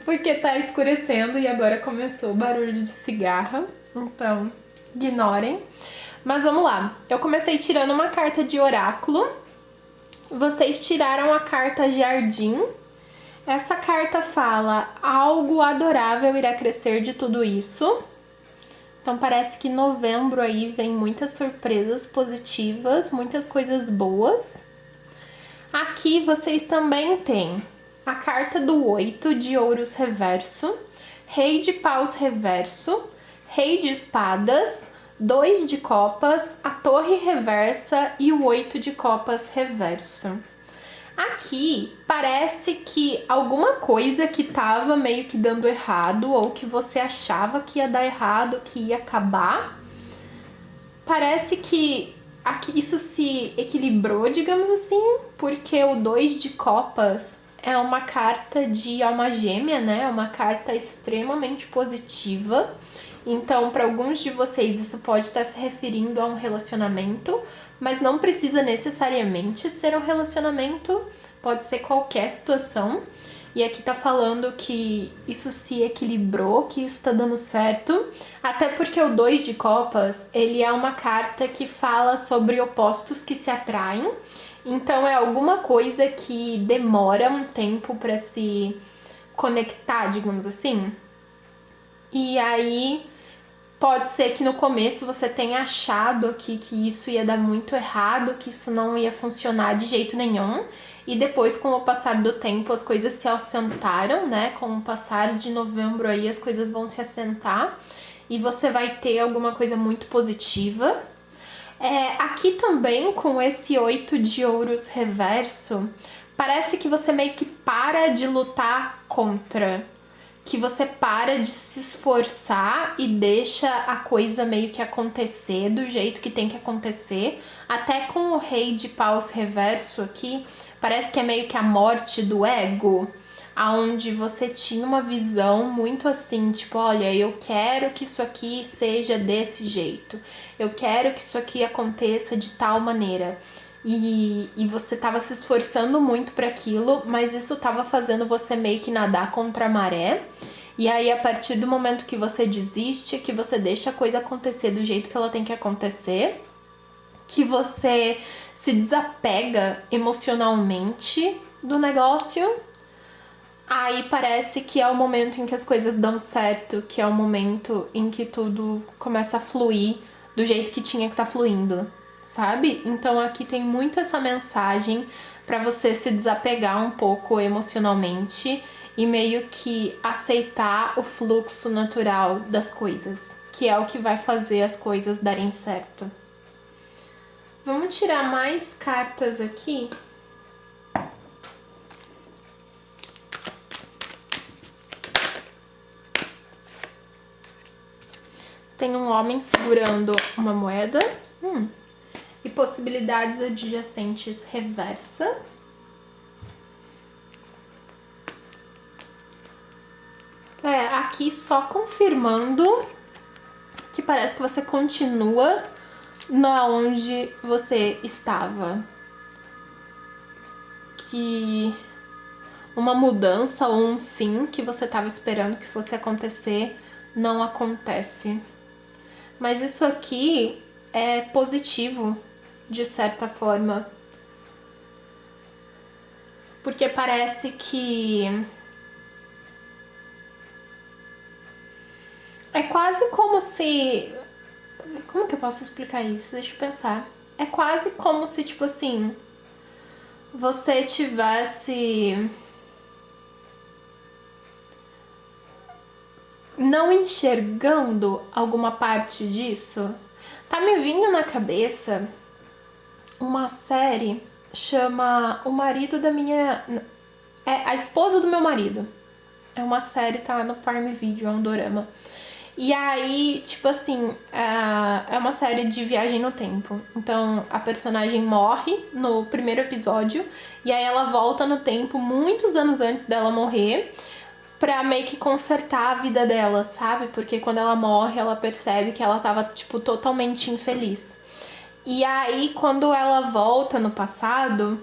Porque tá escurecendo e agora começou o barulho de cigarra. Então, ignorem. Mas vamos lá. Eu comecei tirando uma carta de oráculo. Vocês tiraram a carta Jardim. Essa carta fala: algo adorável irá crescer de tudo isso. Então parece que novembro aí vem muitas surpresas positivas, muitas coisas boas. Aqui vocês também têm a carta do 8 de ouros reverso, Rei de paus reverso, Rei de espadas, 2 de copas, a torre reversa e o 8 de copas reverso. Aqui parece que alguma coisa que tava meio que dando errado ou que você achava que ia dar errado, que ia acabar, parece que aqui isso se equilibrou, digamos assim, porque o 2 de copas é uma carta de alma gêmea, né? É uma carta extremamente positiva. Então, para alguns de vocês, isso pode estar se referindo a um relacionamento, mas não precisa necessariamente ser um relacionamento, pode ser qualquer situação. E aqui tá falando que isso se equilibrou, que isso tá dando certo, até porque o 2 de copas, ele é uma carta que fala sobre opostos que se atraem, então é alguma coisa que demora um tempo para se conectar, digamos assim. E aí pode ser que no começo você tenha achado aqui que isso ia dar muito errado, que isso não ia funcionar de jeito nenhum. E depois, com o passar do tempo, as coisas se assentaram, né? Com o passar de novembro aí, as coisas vão se assentar. E você vai ter alguma coisa muito positiva. Aqui também, com esse 8 de ouros reverso, parece que você meio que para de lutar contra, que você para de se esforçar e deixa a coisa meio que acontecer do jeito que tem que acontecer. Até com o Rei de paus reverso aqui, parece que é meio que a morte do ego, aonde você tinha uma visão muito assim, tipo, olha, eu quero que isso aqui seja desse jeito, eu quero que isso aqui aconteça de tal maneira. E você tava se esforçando muito para aquilo, mas isso tava fazendo você meio que nadar contra a maré. E aí, a partir do momento que você desiste, que você deixa a coisa acontecer do jeito que ela tem que acontecer, que você se desapega emocionalmente do negócio, aí parece que é o momento em que as coisas dão certo, que é o momento em que tudo começa a fluir do jeito que tinha que estar fluindo, sabe? Então aqui tem muito essa mensagem para você se desapegar um pouco emocionalmente e meio que aceitar o fluxo natural das coisas. que é o que vai fazer as coisas darem certo. Vamos tirar mais cartas aqui. Tem um homem segurando uma moeda. E possibilidades adjacentes reversa. Aqui só confirmando que parece que você continua onde você estava. Que uma mudança ou um fim que você estava esperando que fosse acontecer não acontece. Mas isso aqui é positivo, de certa forma. Porque parece que é quase como se... Como que eu posso explicar isso? Deixa eu pensar. É quase como se, tipo assim, você tivesse não enxergando alguma parte disso. Tá me vindo na cabeça uma série, chama O Marido da Minha... A Esposa do Meu Marido. É uma série, tá no Prime Video, é um dorama. E aí, tipo assim, é uma série de viagem no tempo. Então, a personagem morre no primeiro episódio, e aí ela volta no tempo muitos anos antes dela morrer, pra meio que consertar a vida dela, sabe? Porque quando ela morre, ela percebe que ela tava, tipo, totalmente infeliz. E aí, quando ela volta no passado,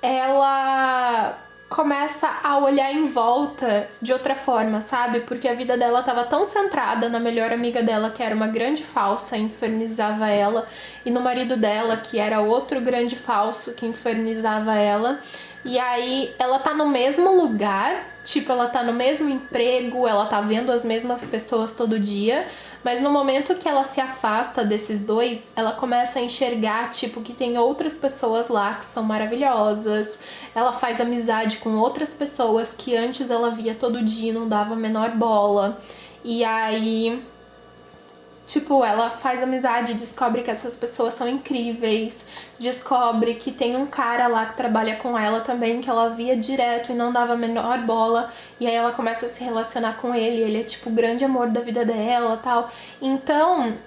ela começa a olhar em volta de outra forma, sabe? Porque a vida dela tava tão centrada na melhor amiga dela, que era uma grande falsa, infernizava ela, e no marido dela, que era outro grande falso, que infernizava ela. E aí ela tá no mesmo lugar, tipo, ela tá no mesmo emprego, ela tá vendo as mesmas pessoas todo dia, mas no momento que ela se afasta desses dois, ela começa a enxergar, tipo, que tem outras pessoas lá que são maravilhosas. Ela faz amizade com outras pessoas que antes ela via todo dia e não dava a menor bola. E aí, tipo, ela faz amizade e descobre que essas pessoas são incríveis. Descobre que tem um cara lá que trabalha com ela também, que ela via direto e não dava a menor bola. E aí ela começa a se relacionar com ele. Ele é, tipo, o grande amor da vida dela e tal. Então,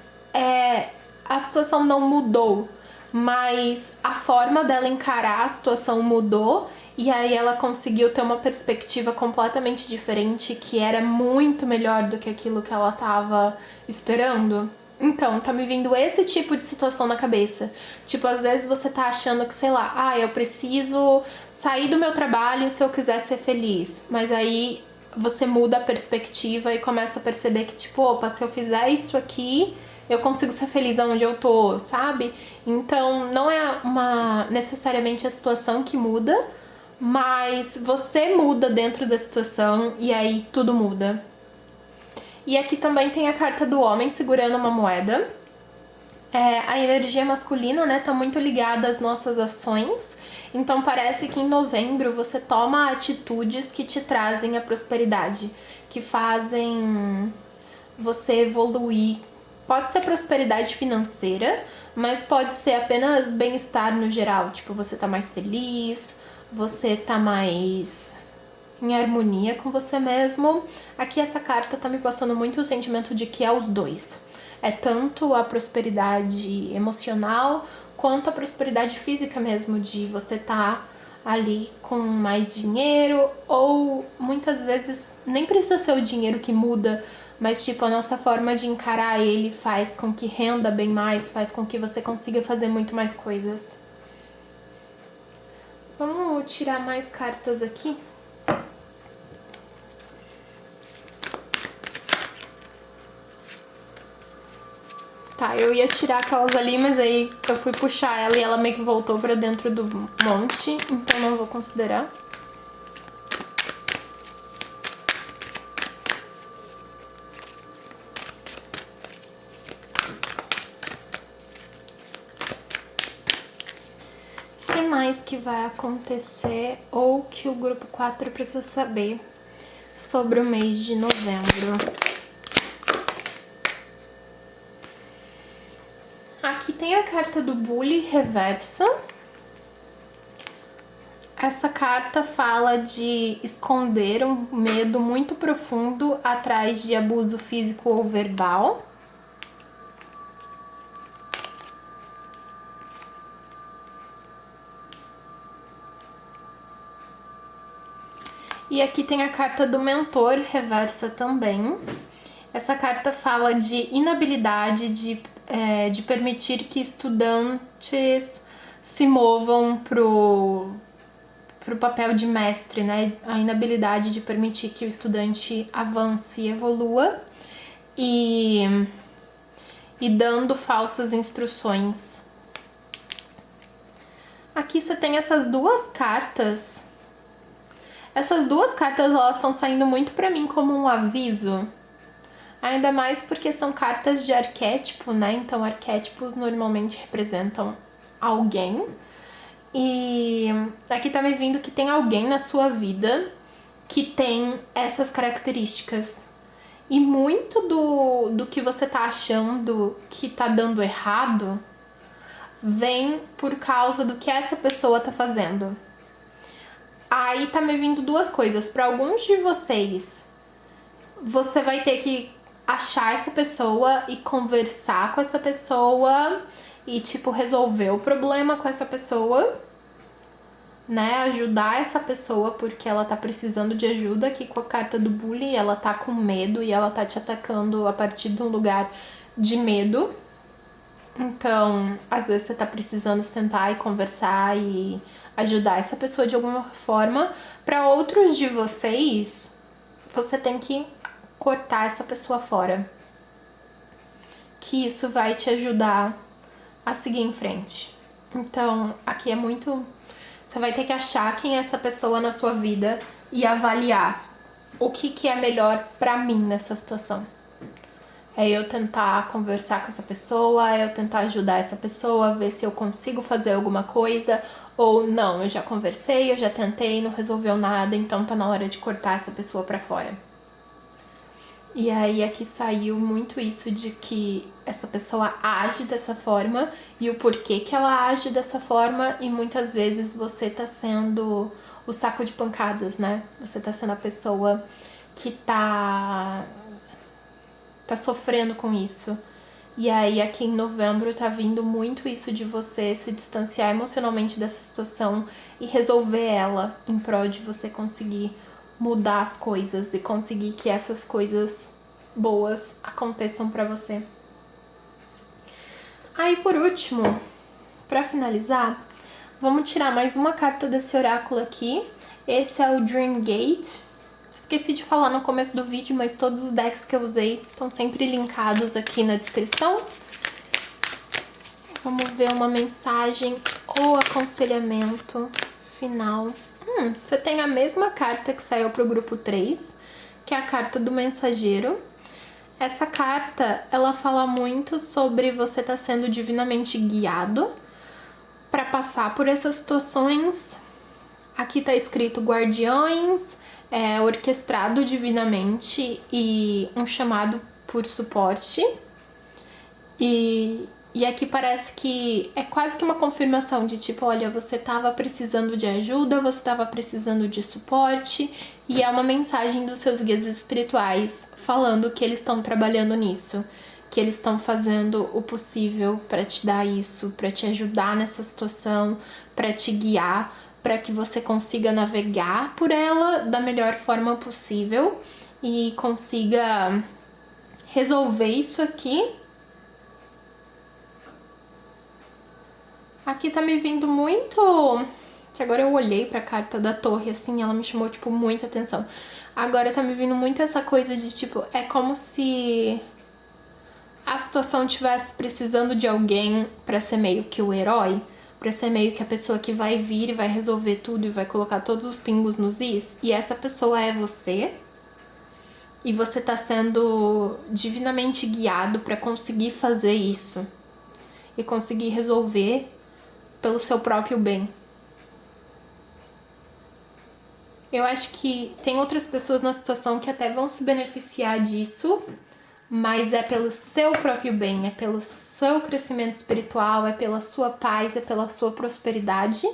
a situação não mudou, mas a forma dela encarar a situação mudou. E aí ela conseguiu ter uma perspectiva completamente diferente, que era muito melhor do que aquilo que ela tava esperando. Então, tá me vindo esse tipo de situação na cabeça. Tipo, às vezes você tá achando que, sei lá, eu preciso sair do meu trabalho se eu quiser ser feliz. Mas aí você muda a perspectiva e começa a perceber que, tipo, opa, se eu fizer isso aqui, eu consigo ser feliz onde eu tô, sabe? Então, não é necessariamente a situação que muda, mas você muda dentro da situação e aí tudo muda. E aqui também tem a carta do homem segurando uma moeda. A energia masculina, né, tá muito ligada às nossas ações. Então parece que em novembro você toma atitudes que te trazem a prosperidade, que fazem você evoluir. Pode ser prosperidade financeira, mas pode ser apenas bem-estar no geral. Tipo, você tá mais feliz, você tá mais em harmonia com você mesmo. Aqui essa carta tá me passando muito o sentimento de que é os dois. É tanto a prosperidade emocional quanto a prosperidade física mesmo, de você tá ali com mais dinheiro, ou muitas vezes nem precisa ser o dinheiro que muda, mas tipo, a nossa forma de encarar ele faz com que renda bem mais, faz com que você consiga fazer muito mais coisas. Vamos tirar mais cartas aqui. Tá, eu ia tirar aquelas ali, mas aí eu fui puxar ela e ela meio que voltou pra dentro do monte, então não vou considerar. O que mais que vai acontecer ou que o grupo 4 precisa saber sobre o mês de novembro? Aqui tem a carta do Bully reversa. Essa carta fala de esconder um medo muito profundo atrás de abuso físico ou verbal. E aqui tem a carta do mentor reversa também. Essa carta fala de inabilidade de permitir que estudantes se movam pro papel de mestre, né? A inabilidade de permitir que o estudante avance e evolua e dando falsas instruções. Aqui você tem essas duas cartas. Essas duas cartas, elas estão saindo muito pra mim como um aviso. Ainda mais porque são cartas de arquétipo, né? Então, arquétipos normalmente representam alguém. E aqui tá me vindo que tem alguém na sua vida que tem essas características. E muito do que você tá achando que tá dando errado vem por causa do que essa pessoa tá fazendo. Aí tá me vindo duas coisas. Para alguns de vocês, você vai ter que achar essa pessoa e conversar com essa pessoa e, tipo, resolver o problema com essa pessoa, né? Ajudar essa pessoa porque ela tá precisando de ajuda. Aqui com a carta do bullying, ela tá com medo e ela tá te atacando a partir de um lugar de medo. Então, às vezes você tá precisando sentar e conversar e ajudar essa pessoa de alguma forma. Para outros de vocês, você tem que cortar essa pessoa fora. Que isso vai te ajudar a seguir em frente. Então, aqui é muito... Você vai ter que achar quem é essa pessoa na sua vida e avaliar o que é melhor pra mim nessa situação. É eu tentar conversar com essa pessoa, é eu tentar ajudar essa pessoa, ver se eu consigo fazer alguma coisa, ou não, eu já conversei, eu já tentei, não resolveu nada, então tá na hora de cortar essa pessoa pra fora. E aí aqui saiu muito isso de que essa pessoa age dessa forma e o porquê que ela age dessa forma, e muitas vezes você tá sendo o saco de pancadas, né? Você tá sendo a pessoa que tá sofrendo com isso. E aí aqui em novembro tá vindo muito isso de você se distanciar emocionalmente dessa situação e resolver ela em prol de você conseguir mudar as coisas e conseguir que essas coisas boas aconteçam pra você. Aí por último, pra finalizar, vamos tirar mais uma carta desse oráculo aqui. Esse é o Dream Gate. Esqueci de falar no começo do vídeo, mas todos os decks que eu usei estão sempre linkados aqui na descrição. Vamos ver uma mensagem ou aconselhamento final. Você tem a mesma carta que saiu pro grupo 3, que é a carta do mensageiro. Essa carta, ela fala muito sobre você estar sendo divinamente guiado para passar por essas situações. Aqui tá escrito guardiões, orquestrado divinamente e um chamado por suporte. E aqui parece que é quase que uma confirmação de tipo, olha, você estava precisando de ajuda, você estava precisando de suporte, e é uma mensagem dos seus guias espirituais falando que eles estão trabalhando nisso, que eles estão fazendo o possível para te dar isso, para te ajudar nessa situação, para te guiar, para que você consiga navegar por ela da melhor forma possível e consiga resolver isso aqui. Aqui tá me vindo muito... Que agora eu olhei pra carta da torre, assim, ela me chamou, tipo, muita atenção. Agora tá me vindo muito essa coisa de, tipo, é como se a situação estivesse precisando de alguém pra ser meio que o herói, pra ser meio que a pessoa que vai vir e vai resolver tudo e vai colocar todos os pingos nos is. E essa pessoa é você. E você tá sendo divinamente guiado pra conseguir fazer isso. E conseguir resolver pelo seu próprio bem. Eu acho que tem outras pessoas na situação que até vão se beneficiar disso, mas é pelo seu próprio bem, é pelo seu crescimento espiritual, é pela sua paz, é pela sua prosperidade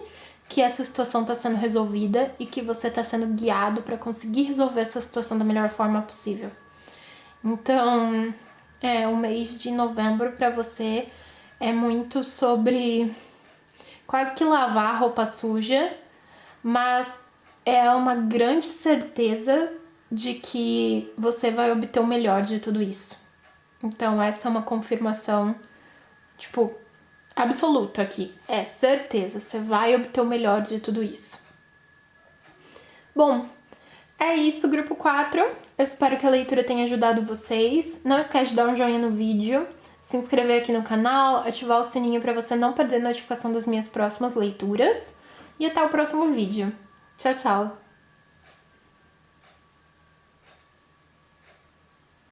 que essa situação está sendo resolvida e que você está sendo guiado para conseguir resolver essa situação da melhor forma possível. Então, o mês de novembro para você é muito sobre quase que lavar roupa suja, mas é uma grande certeza de que você vai obter o melhor de tudo isso. Então, essa é uma confirmação, absoluta aqui. É certeza, você vai obter o melhor de tudo isso. Bom, é isso, grupo 4. Eu espero que a leitura tenha ajudado vocês. Não esquece de dar um joinha no vídeo, se inscrever aqui no canal, ativar o sininho para você não perder notificação das minhas próximas leituras. E até o próximo vídeo. Tchau, tchau!